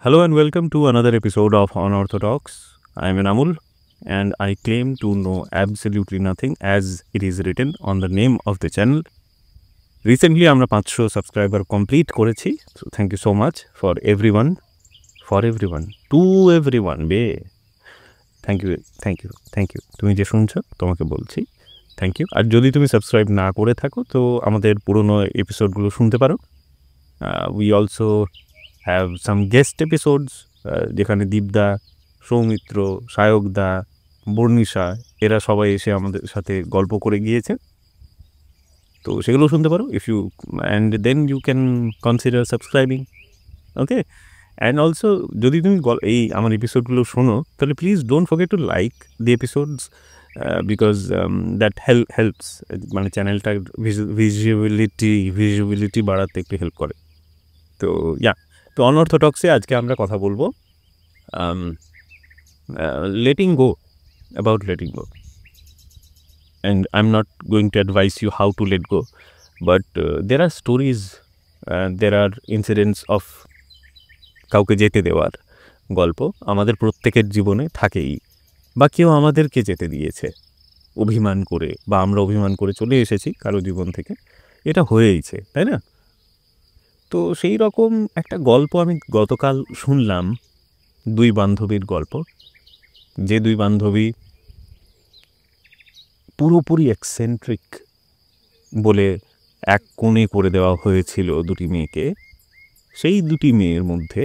Hello and welcome to another episode of Unorthodox. I am Amul and I claim to know absolutely nothing as it is written on the name of the channel. Recently, আমরা 500 subscriber complete করেছি। So thank you so much for everyone, to everyone বে। Thank you. তুমি যে শুনছো তোমাকে বলছি thank you. আর যদি তুমি সাবস্ক্রাইব না করে থাকো তো আমাদের পুরনো এপিসোডগুলো শুনতে পারো। We also have some guest episodes যেখানে দীপদা, সৌমিত্র, সায়কদা, বর্ণিশা এরা সবাই এসে আমাদের সাথে গল্প করে গিয়েছে। তো সেগুলো শুনতে পারো if you and then you can consider subscribing. Okay, and also যদি তুমি এই আমার এপিসোডগুলো শোনো তাহলে please don't forget to like the episodes because that helps, মানে চ্যানেলটার ভিজিবিলিটি বাড়াতে একটু হেল্প করে। তো তো অনঅর্থোডক্সে আজকে আমরা কথা বলবো letting go, about letting go. And I'm not going to advise you how to let go, but there are stories, there are incidents of কাউকে যেতে দেওয়ার গল্প আমাদের প্রত্যেকের জীবনে থাকেই, বা কেউ আমাদেরকে যেতে দিয়েছে অভিমান করে, বা আমরা অভিমান করে চলে এসেছি কারো জীবন থেকে, এটা হয়েইছে, তাই না? তো সেই রকম একটা গল্প আমি গতকাল শুনলাম, দুই বান্ধবীর গল্প। যে দুই বান্ধবী পুরোপুরি এক্সেন্ট্রিক বলে এক কোণে করে দেওয়া হয়েছিল দুটি মেয়েকে। সেই দুটি মেয়ের মধ্যে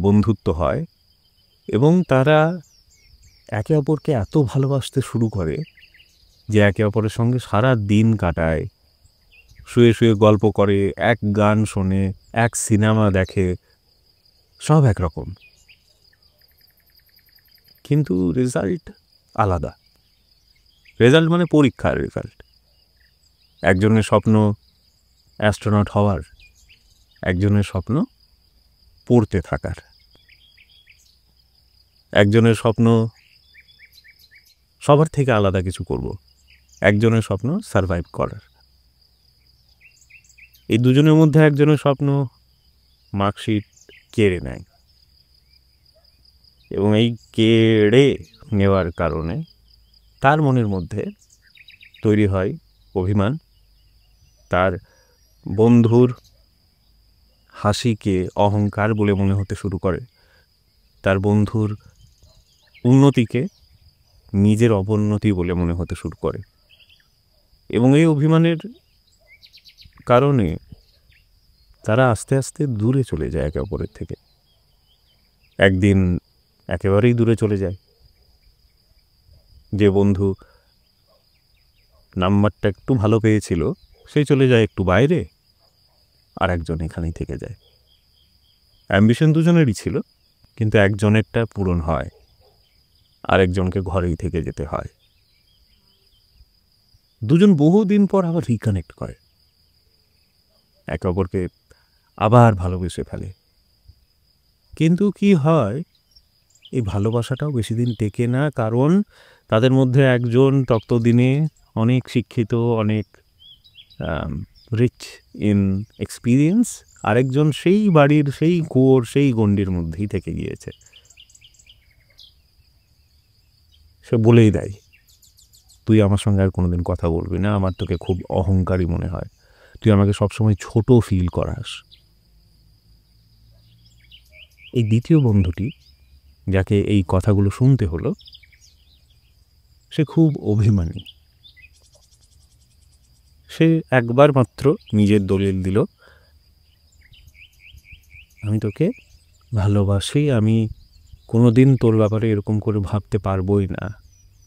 বন্ধুত্ব হয় এবং তারা একে অপরকে এত ভালোবাসতে শুরু করে যে একে অপরের সঙ্গে সারা দিন কাটায়, শুয়ে শুয়ে গল্প করে, এক গান শোনে, এক সিনেমা দেখে, সব একরকম, কিন্তু রেজাল্ট আলাদা। রেজাল্ট মানে পরীক্ষার রেজাল্ট। একজনের স্বপ্ন অ্যাস্ট্রোনট হওয়ার, একজনের স্বপ্ন পড়তে থাকার, একজনের স্বপ্ন সবার থেকে আলাদা কিছু করব, একজনের স্বপ্ন সারভাইভ করার। এই দুজনের মধ্যে একজনের স্বপ্ন মার্কশিট কেড়ে নেয়, এবং এই কেড়ে নেওয়ার কারণে তার মনের মধ্যে তৈরি হয় অভিমান। তার বন্ধুর হাসিকে অহংকার বলে মনে হতে শুরু করে, তার বন্ধুর উন্নতিকে নিজের অবনতি বলে মনে হতে শুরু করে, এবং এই অভিমানের কারণে তারা আস্তে আস্তে দূরে চলে যায় একে অপরের থেকে। একদিন একেবারেই দূরে চলে যায়। যে বন্ধু নাম্বারটা একটু ভালো পেয়েছিল সে চলে যায় একটু বাইরে, আর একজন এখানেই থেকে যায়। অ্যাম্বিশন দুজনেরই ছিল, কিন্তু একজনেরটা পূরণ হয়, আরেকজনকে ঘরেই থেকে যেতে হয়। দুজন বহুদিন পর আবার রিকানেক্ট করে, একে অপরকে আবার ভালোবেসে ফেলে। কিন্তু কি হয়, এই ভালোবাসাটাও বেশি দিন টেকে না, কারণ তাদের মধ্যে একজন ততদিনে অনেক শিক্ষিত, অনেক রিচ ইন এক্সপিরিয়েন্স, আরেকজন সেই বাড়ির সেই কুয়োর সেই গণ্ডির মধ্যেই থেকে গিয়েছে। সে বলেই দেয়, তুই আমার সঙ্গে আর কোনোদিন কথা বলবি না, আমার তোকে খুব অহংকারী মনে হয়, তুই আমাকে সবসময় ছোট ফিল করাস। এই দ্বিতীয় বন্ধুটি, যাকে এই কথাগুলো শুনতে হলো, সে খুব অভিমানী। সে একবার মাত্র নিজের দলিল দিল, আমি তোকে ভালোবাসি, আমি কোনোদিন তোর ব্যাপারে এরকম করে ভাবতে পারবোই না,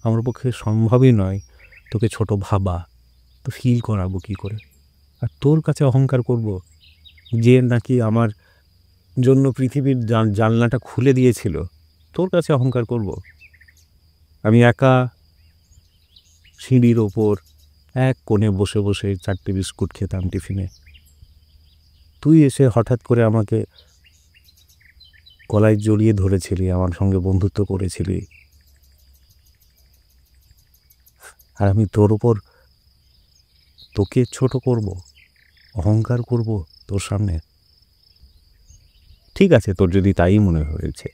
আমার পক্ষে সম্ভবই নয় তোকে ছোট ভাবা, তো ফিল করাবো কী করে? আর তোর কাছে অহংকার করব, যে নাকি আমার জন্য পৃথিবীর জানলাটা খুলে দিয়েছিল, তোর কাছে অহংকার করব? আমি একা সিঁড়ির ওপর এক কোণে বসে বসে 4টে বিস্কুট খেতাম টিফিনে, তুই এসে হঠাৎ করে আমাকে গলায় জড়িয়ে ধরেছিলি, আমার সঙ্গে বন্ধুত্ব করেছিলি, আর আমি তোর ওপর তোকে ছোট করব, অহংকার করব তোর সামনে? ঠিক আছে, তোর যদি তাই মনে হয়েছে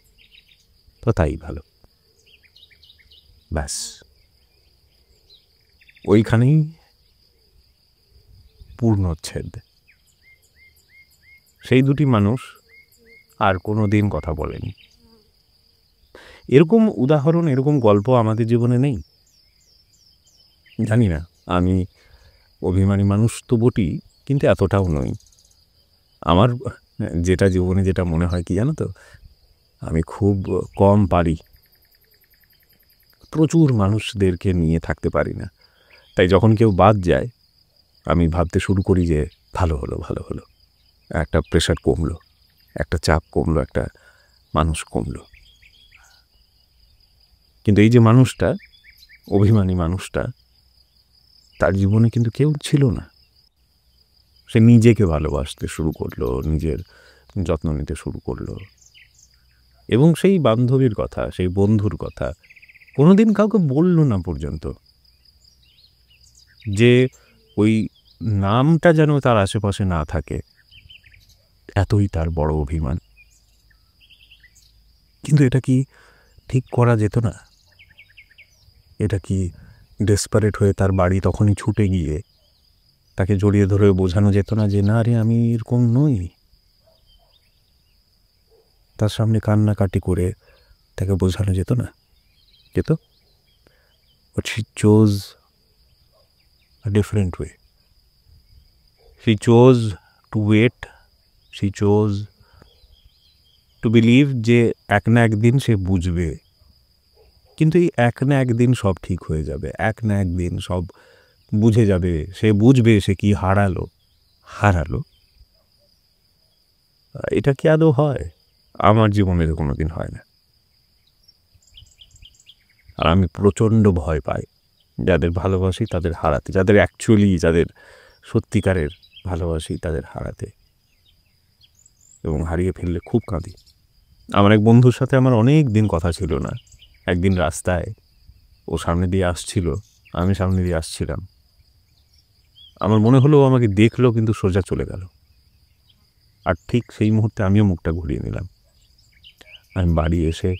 তো তাই ভালো, ব্যাস ওইখানেই পূর্ণচ্ছেদ। সেই দুটি মানুষ আর কোনো দিন কথা বলেনি। এরকম উদাহরণ, এরকম গল্প আমাদের জীবনে নেই? জানি না, আমি অভিমানী মানুষ তো বটি, কিন্তু এতটাও নই। আমার যেটা জীবনে যেটা মনে হয় কি জানো তো, আমি খুব কম পারি, প্রচুর মানুষদেরকে নিয়ে থাকতে পারি না। তাই যখন কেউ বাদ যায় আমি ভাবতে শুরু করি যে ভালো হলো, ভালো হলো, একটা প্রেশার কমলো, একটা চাপ কমলো, একটা মানুষ কমলো। কিন্তু এই যে মানুষটা, অভিমানী মানুষটা, তার জীবনে কিন্তু কেউ ছিল না। সে নিজেকে ভালোবাসতে শুরু করলো, নিজের যত্ন নিতে শুরু করলো, এবং সেই বান্ধবীর কথা, সেই বন্ধুর কথা কোনোদিন কাউকে বলল না পর্যন্ত, যে ওই নামটা যেন তার আশেপাশে না থাকে, এতই তার বড় অভিমান। কিন্তু এটা কি ঠিক করা যেত না? এটা কি ডেসপারেট হয়ে তার বাড়ি তখনই ছুটে গিয়ে তাকে জড়িয়ে ধরে বোঝানো যেত না যে না রে, আমি এরকম নই? তার সামনে কান্নাকাটি করে তাকে বোঝানো যেত না? যেত? But she chose a different way. She chose to wait, she chose to believe যে এক না একদিন সে বুঝবে। কিন্তু এই এক না একদিন সব ঠিক হয়ে যাবে, এক না একদিন সব বুঝে যাবে, সে বুঝবে সে কি হারালো। এটা কি আদৌ হয়? আমার জীবনে তো কোনোদিন হয় না। আর আমি প্রচণ্ড ভয় পাই যাদের ভালোবাসি তাদের হারাতে, যাদের অ্যাকচুয়ালি, যাদের সত্যিকারের ভালোবাসি তাদের হারাতে, এবং হারিয়ে ফেললে খুব কাঁদি। আমার এক বন্ধুর সাথে আমার অনেক দিন কথা ছিল না। একদিন রাস্তায় ও সামনে দিয়ে আসছিল, আমি সামনে দিয়ে আসছিলাম। আমার মনে হলো ও আমাকে দেখলো, কিন্তু সোজা চলে গেল। আর ঠিক সেই মুহূর্তে আমিও মুখটা ঘুরিয়ে নিলাম। আমি বাড়ি এসে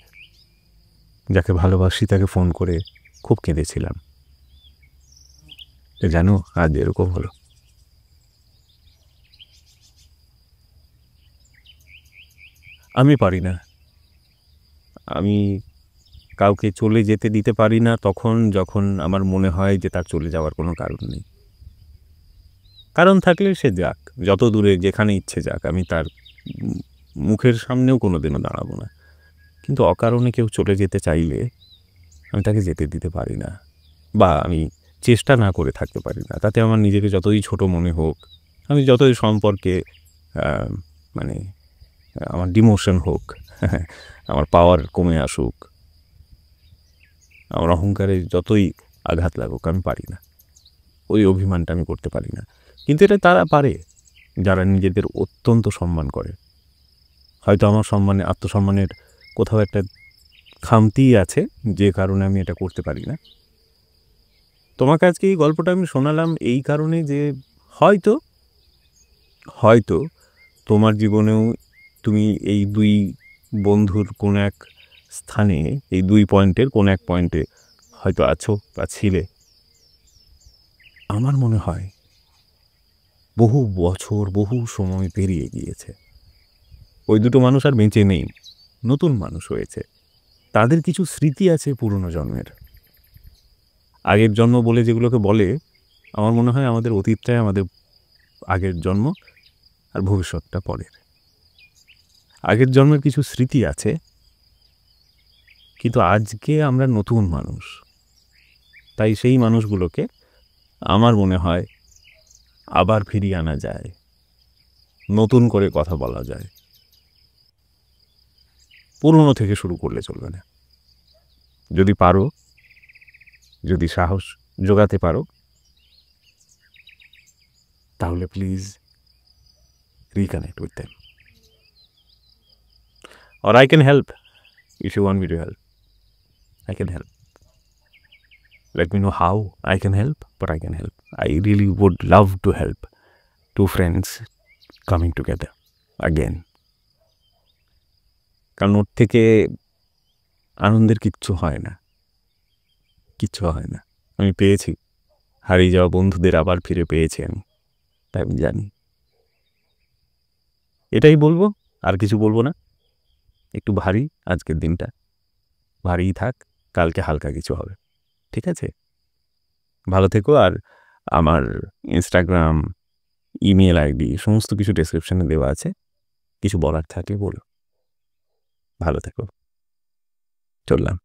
যাকে ভালোবাসি তাকে ফোন করে খুব কেঁদেছিলাম, জানো আজ এরকম হলো। আমি পারি না, আমি কাউকে চলে যেতে দিতে পারি না তখন যখন আমার মনে হয় যে তার চলে যাওয়ার কোনো কারণ নেই। কারণ থাকলে সে যাক, যত দূরে যেখানে ইচ্ছে যাক, আমি তার মুখের সামনেও কোনো দিনও দাঁড়াবো না। কিন্তু অকারণে কেউ চলে যেতে চাইলে আমি তাকে যেতে দিতে পারি না, বা আমি চেষ্টা না করে থাকতে পারি না। তাতে আমার নিজেকে যতই ছোট মনে হোক, আমি যতই সম্পর্কে মানে আমার ডিমোশন হোক, আমার পাওয়ার কমে আসুক, আমার অহংকারে যতই আঘাত লাগুক, আমি পারি না। ওই অভিমানটা আমি করতে পারি না। কিন্তু এটা তারা পারে যারা নিজেদের অত্যন্ত সম্মান করে। হয়তো আমার সম্মানে, আত্মসম্মানের কোথাও একটা খামতি আছে যে কারণে আমি এটা করতে পারি না। তোমাকে আজকে এই গল্পটা আমি শোনালাম এই কারণে যে হয়তো হয়তো তোমার জীবনেও তুমি এই দুই বন্ধুর কোন এক স্থানে, এই দুই পয়েন্টের কোন এক পয়েন্টে হয়তো আছো বা ছিলে। আমার মনে হয় বহু বছর, বহু সময় পেরিয়ে গিয়েছে, ওই দুটো মানুষ আর বেঁচে নেই, নতুন মানুষ হয়েছে। তাদের কিছু স্মৃতি আছে পুরনো জন্মের, আগের জন্ম বলে যেগুলোকে বলে। আমার মনে হয় আমাদের অতীতটাই আমাদের আগের জন্ম, আর ভবিষ্যৎটা পরের। আগের জন্মের কিছু স্মৃতি আছে, কিন্তু আজকে আমরা নতুন মানুষ, তাই সেই মানুষগুলোকে আমার মনে হয় আবার ফিরিয়ে আনা যায়, নতুন করে কথা বলা যায়। পুরনো থেকে শুরু করলে চলবে না। যদি পারো, যদি সাহস জোগাতে পারো, তাহলে please reconnect with them. Or I can help. If you want me to help, I can help. Let me know how I can help, but I can help. I really would love to help two friends coming together again. কারণ ওর থেকে আনন্দের কিচ্ছু হয় না, কিচ্ছু হয় না। আমি পেয়েছি, হারিয়ে যাওয়া বন্ধুদের আবার ফিরে পেয়েছি আমি, তাই আমি জানি। এটাই বলবো, আর কিছু বলবো না। একটু ভারী আজকের দিনটা, ভারীই থাক, কালকে হালকা কিছু হবে, ঠিক আছে? ভালো থেকো। আর আমার ইনস্টাগ্রাম, ইমেল আইডি সমস্ত কিছু ডেসক্রিপশনে দেওয়া আছে, কিছু বলার থাকলে বলো। ভালো থেকো, চললাম।